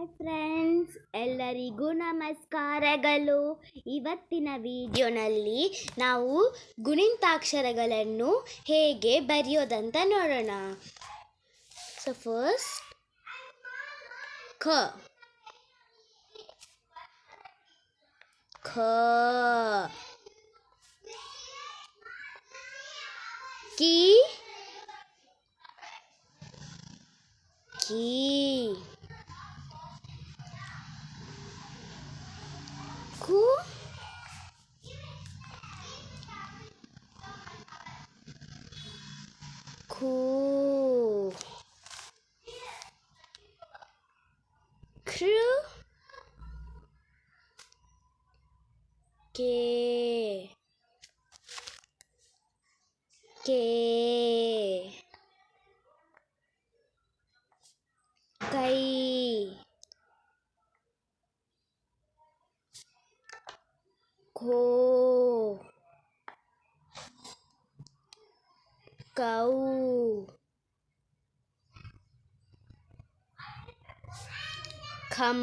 Hi friends, ಎಲ್ಲರಿಗೂ ನಮಸ್ಕಾರಗಳು. ಇವತ್ತಿನ ವಿಡಿಯೋನಲ್ಲಿ ನಾವು ಗುಣಿತಾಕ್ಷರಗಳನ್ನು ಹೇಗೆ ಬರೆಯೋದಂತ ನೋಡೋಣ. ಸೊ ಫಸ್ಟ್ ಖ ಖ ಕಿ ಕಿ ಕು ಕು ಕೃ ಕೆ ಕೆ ಕೈ ಖೋ ಕೌ ಖಂ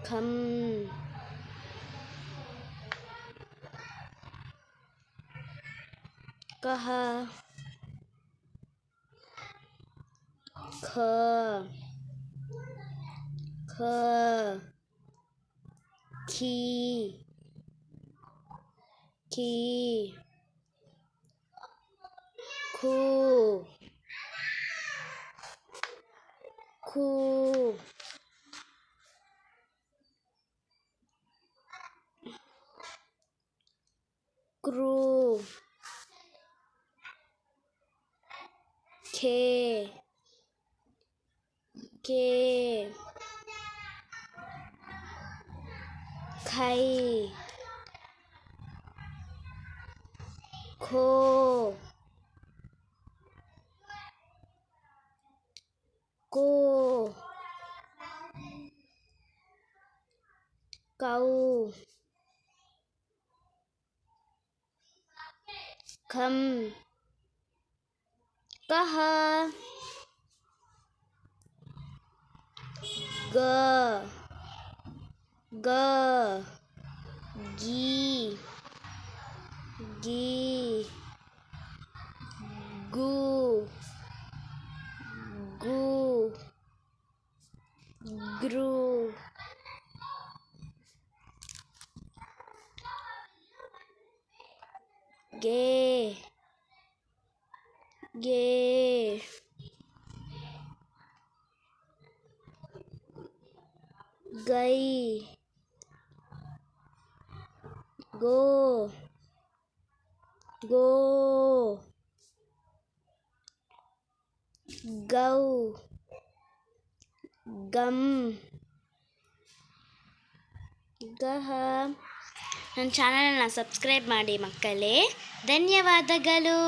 ಖಂ ಕಹ ಖ ಖ ಖಿ ಖಿ ಖು ಖು ಕೃ ಖೇ ಕೆ ಖೈ ಖೋ ಕೋ ಕೌ ಖಂ ಕಹ ಗ ಗ ಗಿ ಗಿ ಗು ಗು ಗೃ ಗೆ ಗೆ ಗೈ ಗೋ ಗೋ ಗೌ ಗಮ್ ಗಹ. ನನ್ನ ಚಾನಲನ್ನು ಸಬ್ಸ್ಕ್ರೈಬ್ ಮಾಡಿ ಮಕ್ಕಳೇ. ಧನ್ಯವಾದಗಳು.